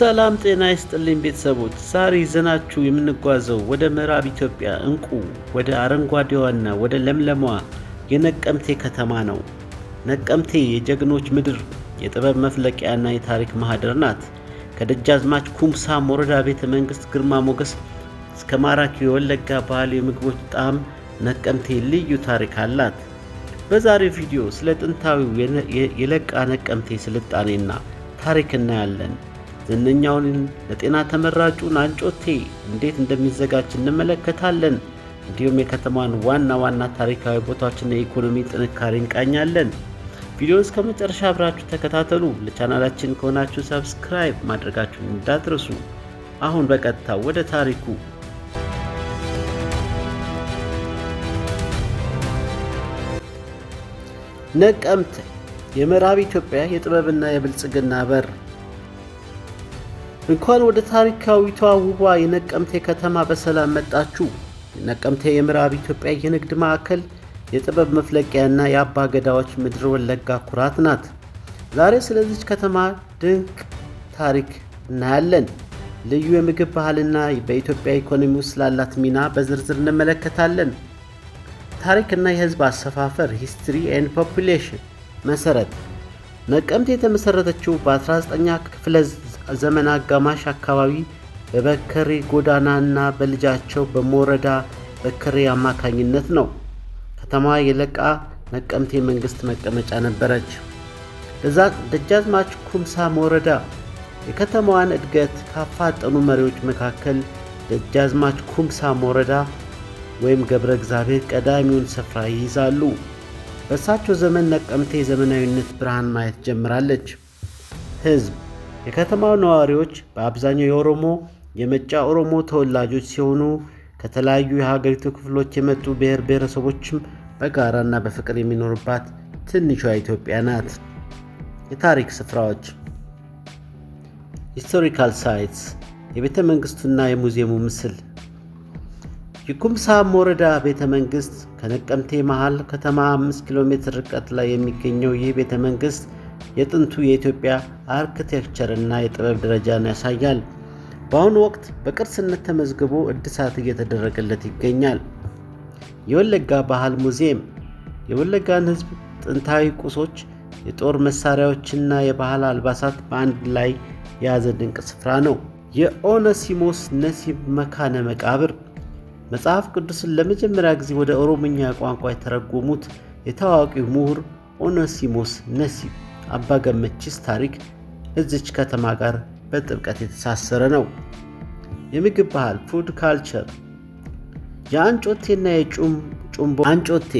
ሰላም ጤና ይስጥልኝ ቤተሰቦች። ዛሬ ይዘናችሁ የምንጓዘው ወደ ምዕራብ ኢትዮጵያ እንቁ ወደ አረንጓዴዋና ወደ ለምለሟ የነቀምቴ ከተማ ነው። ነቀምቴ የጀግኖች ምድር፣ የጥበብ መፍለቂያና የታሪክ ማህደር ናት። ከደጃዝማች ኩምሳ ሞረዳ ቤተ መንግስት ግርማ ሞገስ እስከ ማራኪ የወለጋ ባህል የምግቦች ጣዕም ነቀምቴ ልዩ ታሪክ አላት። በዛሬው ቪዲዮ ስለ ጥንታዊው የለቃ ነቀምቴ ስልጣኔና ታሪክ እናያለን። ዝነኛውን ለጤና ተመራጩን አንጮቴ እንዴት እንደሚዘጋጅ እንመለከታለን። እንዲሁም የከተማዋን ዋና ታሪካዊ ቦታዎችና የኢኮኖሚ ጥንካሬ እንቃኛለን። ቪዲዮውን እስከ መጨረሻ አብራችሁ ተከታተሉ። ለቻናላችን ከሆናችሁ ሰብስክራይብ ማድረጋችሁን እንዳትረሱ። አሁን በቀጥታ ወደ ታሪኩ። ነቀምቴ የምዕራብ ኢትዮጵያ የጥበብና የብልጽግና በር። እንኳን ወደ ታሪካዊቷ ውቧ የነቀምቴ ከተማ በሰላም መጣችሁ። ነቀምቴ የምዕራብ ኢትዮጵያ የንግድ ማዕከል፣ የጥበብ መፍለቂያና የአባ ገዳዎች ምድር ወለጋ ኩራት ናት። ዛሬ ስለዚች ከተማ ድንቅ ታሪክ እናያለን። ልዩ የምግብ ባህልና በኢትዮጵያ ኢኮኖሚ ውስጥ ስላላት ሚና በዝርዝር እንመለከታለን። ታሪክና የህዝብ አሰፋፈር ሂስትሪ ኤንድ ፖፑሌሽን መሰረት። ነቀምቴ የተመሰረተችው በ19ኛ ክፍለ ዘመን አጋማሽ አካባቢ በበከሬ ጎዳና እና በልጃቸው በሞረዳ በከሬ አማካኝነት ነው። ከተማዋ የለቃ ነቀምቴ መንግስት መቀመጫ ነበረች። ደጃዝማች ኩምሳ ሞረዳ የከተማዋን እድገት ካፋጠኑ መሪዎች መካከል ደጃዝማች ኩምሳ ሞረዳ ወይም ገብረ እግዚአብሔር ቀዳሚውን ስፍራ ይይዛሉ። በእሳቸው ዘመን ነቀምቴ የዘመናዊነት ብርሃን ማየት ጀምራለች። ህዝብ የከተማው ነዋሪዎች በአብዛኛው የኦሮሞ የመጫ ኦሮሞ ተወላጆች ሲሆኑ ከተለያዩ የሀገሪቱ ክፍሎች የመጡ ብሔር ብሔረሰቦችም በጋራና በፍቅር የሚኖሩባት ትንሿ ኢትዮጵያ ናት። የታሪክ ስፍራዎች ሂስቶሪካል ሳይትስ የቤተ መንግስቱና የሙዚየሙ ምስል። የኩምሳ ሞረዳ ቤተ መንግስት ከነቀምቴ መሃል ከተማ 5 ኪሎ ሜትር ርቀት ላይ የሚገኘው ይህ ቤተ መንግስት የጥንቱ የኢትዮጵያ አርክቴክቸር እና የጥበብ ደረጃን ያሳያል። በአሁኑ ወቅት በቅርስነት ተመዝግቦ እድሳት እየተደረገለት ይገኛል። የወለጋ ባህል ሙዚየም የወለጋን ህዝብ ጥንታዊ ቁሶች፣ የጦር መሳሪያዎችና የባህል አልባሳት በአንድ ላይ የያዘ ድንቅ ስፍራ ነው። የኦነሲሞስ ነሲብ መካነ መቃብር መጽሐፍ ቅዱስን ለመጀመሪያ ጊዜ ወደ ኦሮምኛ ቋንቋ የተረጎሙት የታዋቂው ምሁር ኦነሲሞስ ነሲብ አባገመቺስ ታሪክ እዚች ከተማ ጋር በጥብቀት የተሳሰረ ነው። የምግብ ባህል ፉድ ካልቸር የአንጮቴና የጩምቦ አንጮቴ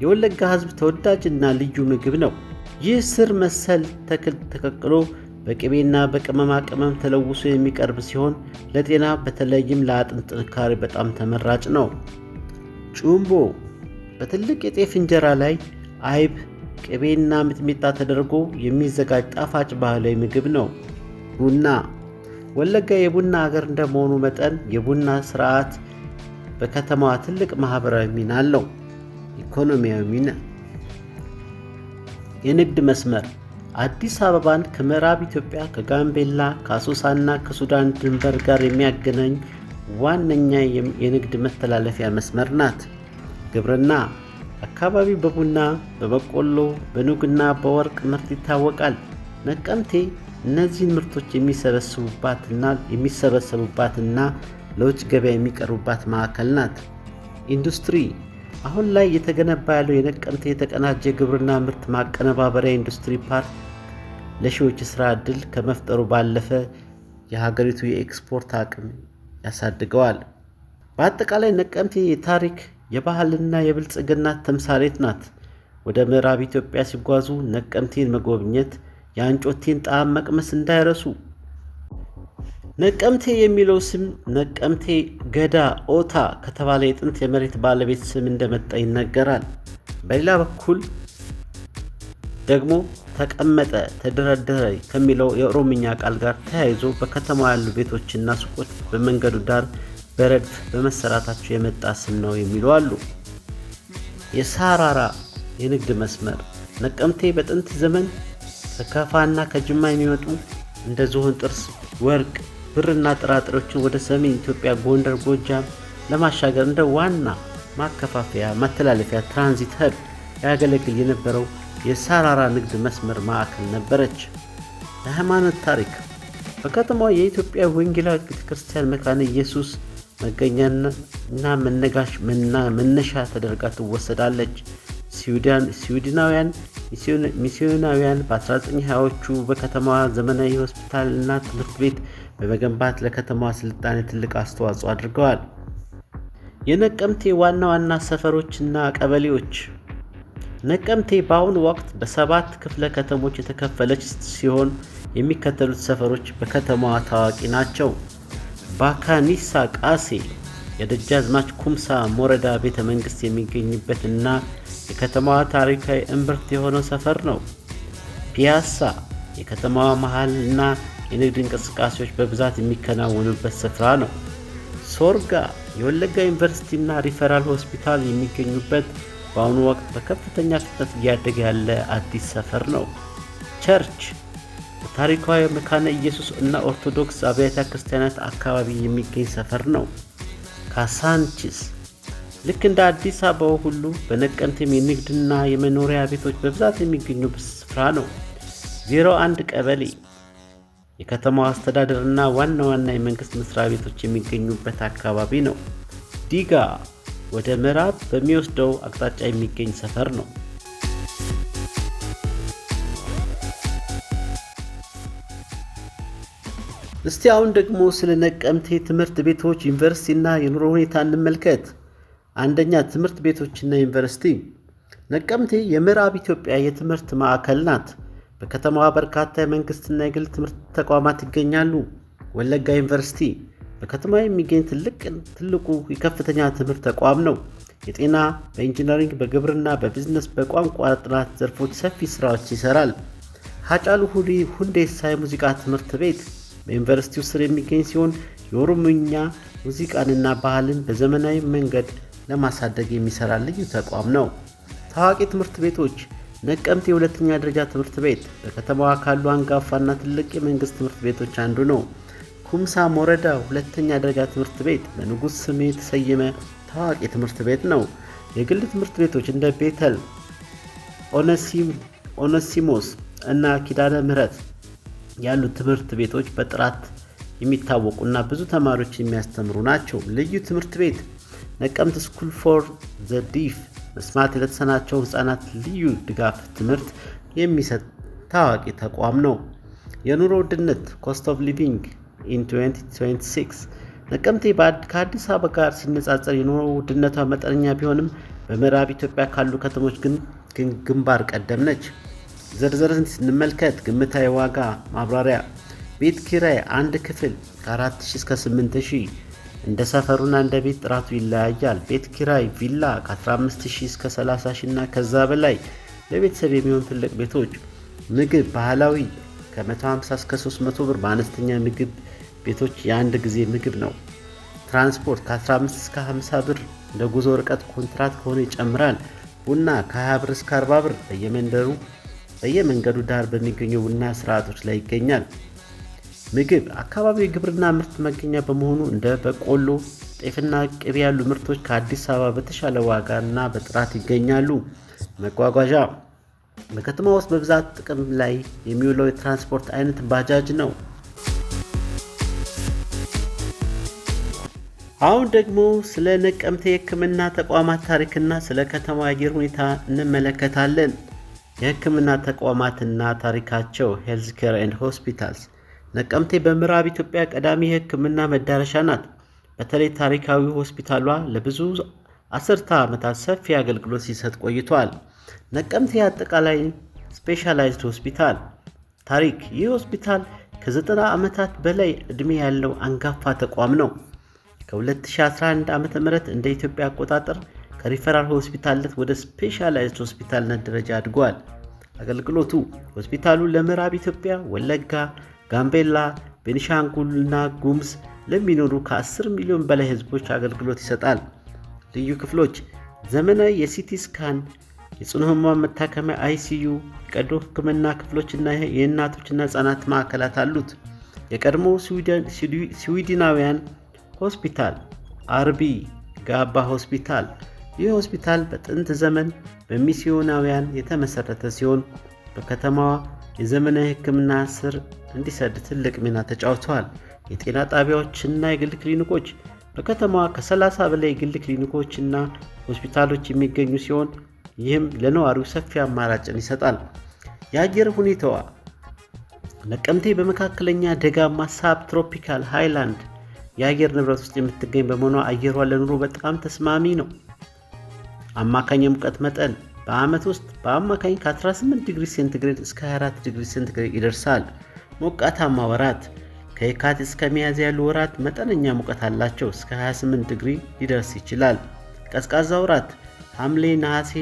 የወለጋ ህዝብ ተወዳጅና ልዩ ምግብ ነው። ይህ ስር መሰል ተክል ተቀቅሎ በቅቤና በቅመማ ቅመም ተለውሶ የሚቀርብ ሲሆን ለጤና በተለይም ለአጥንት ጥንካሬ በጣም ተመራጭ ነው። ጩምቦ በትልቅ የጤፍ እንጀራ ላይ አይብ፣ ቅቤና ሚጥሚጣ ተደርጎ የሚዘጋጅ ጣፋጭ ባህላዊ ምግብ ነው። ቡና ወለጋ የቡና ሀገር እንደመሆኑ መጠን የቡና ስርዓት በከተማዋ ትልቅ ማህበራዊ ሚና አለው። ኢኮኖሚያዊ ሚና የንግድ መስመር አዲስ አበባን ከምዕራብ ኢትዮጵያ ከጋምቤላ ከአሶሳና ከሱዳን ድንበር ጋር የሚያገናኝ ዋነኛ የንግድ መተላለፊያ መስመር ናት። ግብርና አካባቢው በቡና፣ በበቆሎ፣ በኑግና በወርቅ ምርት ይታወቃል። ነቀምቴ እነዚህን ምርቶች የሚሰበሰቡባትና ለውጭ ገበያ የሚቀርቡባት ማዕከል ናት። ኢንዱስትሪ አሁን ላይ እየተገነባ ያለው የነቀምቴ የተቀናጀ ግብርና ምርት ማቀነባበሪያ ኢንዱስትሪ ፓርክ ለሺዎች ስራ ዕድል ከመፍጠሩ ባለፈ የሀገሪቱ የኤክስፖርት አቅም ያሳድገዋል። በአጠቃላይ ነቀምቴ የታሪክ የባህልና የብልጽግና ተምሳሌት ናት። ወደ ምዕራብ ኢትዮጵያ ሲጓዙ ነቀምቴን መጎብኘት፣ የአንጮቴን ጣዕም መቅመስ እንዳይረሱ። ነቀምቴ የሚለው ስም ነቀምቴ ገዳ ኦታ ከተባለ የጥንት የመሬት ባለቤት ስም እንደመጣ ይነገራል። በሌላ በኩል ደግሞ ተቀመጠ፣ ተደረደረ ከሚለው የኦሮምኛ ቃል ጋር ተያይዞ በከተማዋ ያሉ ቤቶችና ሱቆች በመንገዱ ዳር በረድፍ በመሰራታቸው የመጣ ስም ነው የሚሉ አሉ። የሳራራ የንግድ መስመር ነቀምቴ በጥንት ዘመን ከከፋና ከጅማ የሚመጡ እንደ ዝሆን ጥርስ፣ ወርቅ፣ ብርና ጥራጥሬዎችን ወደ ሰሜን ኢትዮጵያ ጎንደር፣ ጎጃም ለማሻገር እንደ ዋና ማከፋፈያ ማተላለፊያ ትራንዚት ሀብ ያገለግል የነበረው የሳራራ ንግድ መስመር ማዕከል ነበረች። የሃይማኖት ታሪክ በከተማዋ የኢትዮጵያ ወንጌላዊት ቤተክርስቲያን መካነ ኢየሱስ መገኛና መነሻ ተደርጋ ትወሰዳለች። ስዊድናውያን ሚስዮናውያን በ1920ዎቹ በከተማዋ ዘመናዊ ሆስፒታልና ትምህርት ቤት በመገንባት ለከተማዋ ስልጣኔ ትልቅ አስተዋጽኦ አድርገዋል። የነቀምቴ ዋና ዋና ሰፈሮችና ቀበሌዎች። ነቀምቴ በአሁኑ ወቅት በ7 ክፍለ ከተሞች የተከፈለች ሲሆን የሚከተሉት ሰፈሮች በከተማዋ ታዋቂ ናቸው። ባካኒሳ ቃሴ የደጃዝማች ኩምሳ ሞረዳ ቤተ መንግሥት የሚገኝበት እና የከተማዋ ታሪካዊ እምብርት የሆነው ሰፈር ነው። ፒያሳ የከተማዋ መሃል እና የንግድ እንቅስቃሴዎች በብዛት የሚከናወኑበት ስፍራ ነው። ሶርጋ የወለጋ ዩኒቨርሲቲ እና ሪፈራል ሆስፒታል የሚገኙበት በአሁኑ ወቅት በከፍተኛ ፍጥነት እያደገ ያለ አዲስ ሰፈር ነው። ቸርች በታሪካዊ መካነ ኢየሱስ እና ኦርቶዶክስ አብያተ ክርስቲያናት አካባቢ የሚገኝ ሰፈር ነው። ካሳንቺስ ልክ እንደ አዲስ አበባው ሁሉ በነቀምቴም የንግድና የመኖሪያ ቤቶች በብዛት የሚገኙበት ስፍራ ነው። 01 ቀበሌ የከተማዋ አስተዳደርና ዋና ዋና የመንግስት መስሪያ ቤቶች የሚገኙበት አካባቢ ነው። ዲጋ ወደ ምዕራብ በሚወስደው አቅጣጫ የሚገኝ ሰፈር ነው። እስቲ አሁን ደግሞ ስለ ነቀምቴ ትምህርት ቤቶች፣ ዩኒቨርሲቲና የኑሮ ሁኔታ እንመልከት። አንደኛ፣ ትምህርት ቤቶችና ዩኒቨርሲቲ። ነቀምቴ የምዕራብ ኢትዮጵያ የትምህርት ማዕከል ናት። በከተማዋ በርካታ የመንግስትና የግል ትምህርት ተቋማት ይገኛሉ። ወለጋ ዩኒቨርሲቲ በከተማዋ የሚገኝ ትልቁ የከፍተኛ ትምህርት ተቋም ነው። የጤና፣ በኢንጂነሪንግ፣ በግብርና፣ በቢዝነስ፣ በቋንቋ ጥናት ዘርፎች ሰፊ ስራዎች ይሰራል። ሃጫሉ ሁንዴሳ የሙዚቃ ትምህርት ቤት በዩኒቨርሲቲው ስር የሚገኝ ሲሆን የኦሮምኛ ሙዚቃንና ባህልን በዘመናዊ መንገድ ለማሳደግ የሚሰራ ልዩ ተቋም ነው። ታዋቂ ትምህርት ቤቶች ነቀምቴ የሁለተኛ ደረጃ ትምህርት ቤት በከተማዋ ካሉ አንጋፋና ትልቅ የመንግስት ትምህርት ቤቶች አንዱ ነው። ኩምሳ ሞረዳ ሁለተኛ ደረጃ ትምህርት ቤት በንጉሥ ስም የተሰየመ ታዋቂ ትምህርት ቤት ነው። የግል ትምህርት ቤቶች እንደ ቤተል፣ ኦነሲሞስ እና ኪዳነ ምህረት ያሉ ትምህርት ቤቶች በጥራት የሚታወቁና ብዙ ተማሪዎች የሚያስተምሩ ናቸው። ልዩ ትምህርት ቤት ነቀምት ስኩል ፎር ዘ ዲፍ መስማት ለተሳናቸው ህፃናት ልዩ ድጋፍ ትምህርት የሚሰጥ ታዋቂ ተቋም ነው። የኑሮ ውድነት ኮስት ኦፍ ሊቪንግ ኢን 2026 ነቀምቴ ከአዲስ አበባ ጋር ሲነጻጸር የኑሮ ውድነቷ መጠነኛ ቢሆንም በምዕራብ ኢትዮጵያ ካሉ ከተሞች ግን ግንባር ቀደም ነች። ዝርዝርን ስንመልከት ግምታዊ ዋጋ ማብራሪያ። ቤት ኪራይ አንድ ክፍል ከ4000 እስከ 8000 እንደ ሰፈሩና እንደ ቤት ጥራቱ ይለያያል። ቤት ኪራይ ቪላ ከ15000 እስከ 30000 እና ከዛ በላይ ለቤተሰብ የሚሆን ትልቅ ቤቶች። ምግብ ባህላዊ ከ150 እስከ 300 ብር በአነስተኛ ምግብ ቤቶች የአንድ ጊዜ ምግብ ነው። ትራንስፖርት ከ15 እስከ 50 ብር እንደ ጉዞ ርቀት ኮንትራት ከሆነ ይጨምራል። ቡና ከ20 ብር እስከ 40 ብር በየመንገዱ ዳር በሚገኙ ቡና ስርዓቶች ላይ ይገኛል። ምግብ አካባቢው የግብርና ምርት መገኛ በመሆኑ እንደ በቆሎ፣ ጤፍና ቅቤ ያሉ ምርቶች ከአዲስ አበባ በተሻለ ዋጋና በጥራት ይገኛሉ። መጓጓዣ በከተማ ውስጥ በብዛት ጥቅም ላይ የሚውለው የትራንስፖርት አይነት ባጃጅ ነው። አሁን ደግሞ ስለ ነቀምቴ የሕክምና ተቋማት ታሪክና ስለ ከተማ አየር ሁኔታ እንመለከታለን። የሕክምና ተቋማትና ታሪካቸው ሄልዝ ኬር ኤንድ ሆስፒታልስ። ነቀምቴ በምዕራብ ኢትዮጵያ ቀዳሚ የሕክምና መዳረሻ ናት። በተለይ ታሪካዊ ሆስፒታሏ ለብዙ አስርተ ዓመታት ሰፊ አገልግሎት ሲሰጥ ቆይቷል። ነቀምቴ አጠቃላይ ስፔሻላይዝድ ሆስፒታል ታሪክ። ይህ ሆስፒታል ከ90 ዓመታት በላይ ዕድሜ ያለው አንጋፋ ተቋም ነው። ከ2011 ዓ.ም እንደ ኢትዮጵያ አቆጣጠር ከሪፈራል ሆስፒታልነት ወደ ስፔሻላይዝድ ሆስፒታልነት ደረጃ አድጓል። አገልግሎቱ ሆስፒታሉ ለምዕራብ ኢትዮጵያ፣ ወለጋ፣ ጋምቤላ፣ ቤኒሻንጉልና ጉሙዝ ለሚኖሩ ከ10 ሚሊዮን በላይ ህዝቦች አገልግሎት ይሰጣል። ልዩ ክፍሎች ዘመናዊ የሲቲ ስካን፣ የጽኑ ህሙማን መታከሚያ ICU፣ የቀዶ ሕክምና ክፍሎችና የእናቶችና ህጻናት ማዕከላት አሉት። የቀድሞ ስዊድናውያን ሆስፒታል RB ጋባ ሆስፒታል። ይህ ሆስፒታል በጥንት ዘመን በሚስዮናውያን የተመሰረተ ሲሆን በከተማዋ የዘመናዊ ሕክምና ስር እንዲሰድ ትልቅ ሚና ተጫውተዋል። የጤና ጣቢያዎችና የግል ክሊኒኮች በከተማዋ ከ30 በላይ የግል ክሊኒኮችና ሆስፒታሎች የሚገኙ ሲሆን ይህም ለነዋሪው ሰፊ አማራጭን ይሰጣል። የአየር ሁኔታዋ ነቀምቴ በመካከለኛ ደጋማ ሳብ ትሮፒካል ሃይላንድ የአየር ንብረት ውስጥ የምትገኝ በመሆኗ አየሯ ለኑሮ በጣም ተስማሚ ነው። አማካኝ የሙቀት መጠን በዓመት ውስጥ በአማካኝ ከ18 ዲግሪ ሴንቲግሬድ እስከ 24 ዲግሪ ሴንቲግሬድ ይደርሳል። ሞቃታማ ወራት ከየካቲት እስከ ሚያዝያ ያሉ ወራት መጠነኛ ሙቀት አላቸው፣ እስከ 28 ዲግሪ ሊደርስ ይችላል። ቀዝቃዛ ወራት ሐምሌ፣ ነሐሴ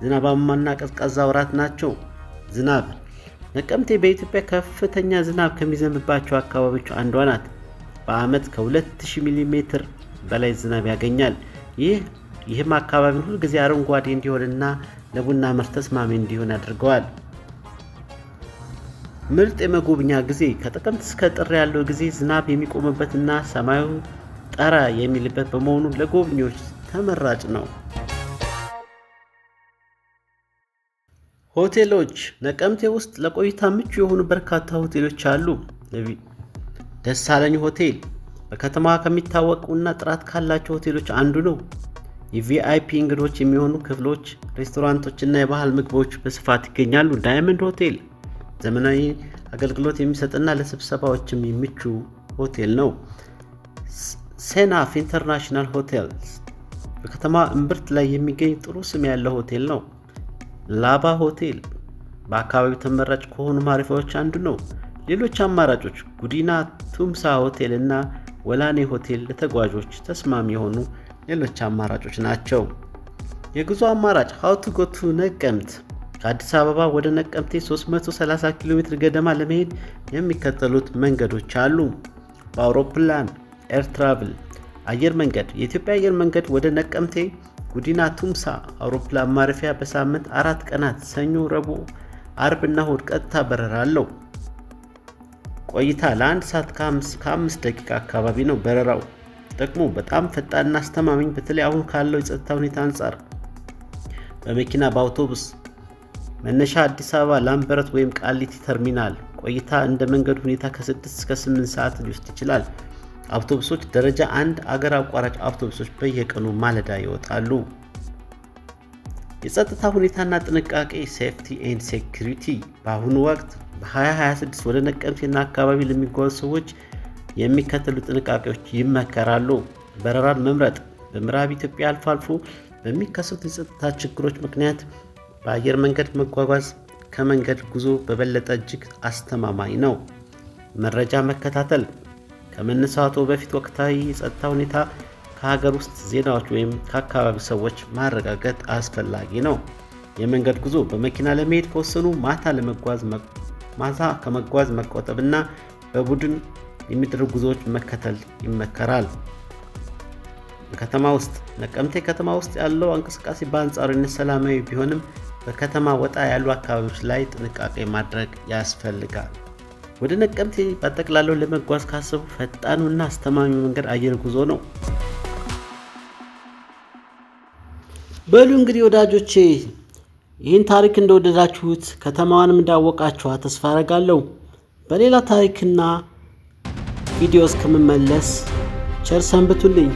ዝናባማና ቀዝቃዛ ወራት ናቸው። ዝናብ ነቀምቴ በኢትዮጵያ ከፍተኛ ዝናብ ከሚዘንብባቸው አካባቢዎች አንዷ ናት። በዓመት ከ2000 ሚሜ በላይ ዝናብ ያገኛል። ይህም አካባቢውን ሁል ጊዜ አረንጓዴ እንዲሆንና ለቡና ምርት ተስማሚ እንዲሆን ያደርገዋል። ምርጥ የመጎብኛ ጊዜ ከጥቅምት እስከ ጥር ያለው ጊዜ ዝናብ የሚቆምበትና ሰማዩ ጠራ የሚልበት በመሆኑ ለጎብኚዎች ተመራጭ ነው። ሆቴሎች ነቀምቴ ውስጥ ለቆይታ ምቹ የሆኑ በርካታ ሆቴሎች አሉ። ደሳለኝ ሆቴል በከተማዋ ከሚታወቁና ጥራት ካላቸው ሆቴሎች አንዱ ነው። የቪአይፒ እንግዶች የሚሆኑ ክፍሎች፣ ሬስቶራንቶችና የባህል ምግቦች በስፋት ይገኛሉ። ዳይመንድ ሆቴል ዘመናዊ አገልግሎት የሚሰጥና ለስብሰባዎችም የሚቹ ሆቴል ነው። ሴናፍ ኢንተርናሽናል ሆቴል በከተማ እምብርት ላይ የሚገኝ ጥሩ ስም ያለው ሆቴል ነው። ላባ ሆቴል በአካባቢው ተመራጭ ከሆኑ ማረፊያዎች አንዱ ነው። ሌሎች አማራጮች ጉዲና ቱምሳ ሆቴል እና ወላኔ ሆቴል ለተጓዦች ተስማሚ የሆኑ ሌሎች አማራጮች ናቸው። የጉዞ አማራጭ ሃው ቱ ጎ ቱ ነቀምት ከአዲስ አበባ ወደ ነቀምቴ 330 ኪሎ ሜትር ገደማ ለመሄድ የሚከተሉት መንገዶች አሉ። በአውሮፕላን ኤር ትራቭል አየር መንገድ የኢትዮጵያ አየር መንገድ ወደ ነቀምቴ ጉዲና ቱምሳ አውሮፕላን ማረፊያ በሳምንት 4 ቀናት ሰኞ፣ ረቡዕ፣ አርብ እና እሁድ ቀጥታ በረራ አለው። ቆይታ ለ1 ሰዓት ከ5 ደቂቃ አካባቢ ነው። በረራው ደግሞ በጣም ፈጣንና አስተማማኝ በተለይ አሁን ካለው የጸጥታ ሁኔታ አንጻር። በመኪና በአውቶቡስ መነሻ አዲስ አበባ ላምበረት ወይም ቃሊቲ ተርሚናል። ቆይታ እንደ መንገዱ ሁኔታ ከ6 እስከ 8 ሰዓት ሊወስድ ይችላል። አውቶቡሶች ደረጃ 1 አገር አቋራጭ አውቶቡሶች በየቀኑ ማለዳ ይወጣሉ። የጸጥታ ሁኔታና ጥንቃቄ ሴፍቲ ኤንድ ሴኩሪቲ በአሁኑ ወቅት በ2026 ወደ ነቀምቴና አካባቢ ለሚጓዙ ሰዎች የሚከተሉ ጥንቃቄዎች ይመከራሉ። በረራን መምረጥ በምዕራብ ኢትዮጵያ አልፎ አልፎ በሚከሰቱ የጸጥታ ችግሮች ምክንያት በአየር መንገድ መጓጓዝ ከመንገድ ጉዞ በበለጠ እጅግ አስተማማኝ ነው። መረጃ መከታተል ከመነሳቱ በፊት ወቅታዊ የጸጥታ ሁኔታ ከሀገር ውስጥ ዜናዎች ወይም ከአካባቢ ሰዎች ማረጋገጥ አስፈላጊ ነው። የመንገድ ጉዞ በመኪና ለመሄድ ከወሰኑ ማታ ከመጓዝ መቆጠብና በቡድን የሚደረጉ ጉዞዎች መከተል ይመከራል። ከተማ ውስጥ ነቀምቴ ከተማ ውስጥ ያለው እንቅስቃሴ በአንጻራዊነት ሰላማዊ ቢሆንም በከተማ ወጣ ያሉ አካባቢዎች ላይ ጥንቃቄ ማድረግ ያስፈልጋል። ወደ ነቀምቴ በጠቅላላው ለመጓዝ ካሰቡ ፈጣኑና አስተማማኝ መንገድ አየር ጉዞ ነው። በሉ እንግዲህ ወዳጆቼ ይህን ታሪክ እንደወደዳችሁት ከተማዋንም እንዳወቃችኋት ተስፋ አደርጋለሁ። በሌላ ታሪክና ቪዲዮ እስከምመለስ ቸር ሰንብቱልኝ።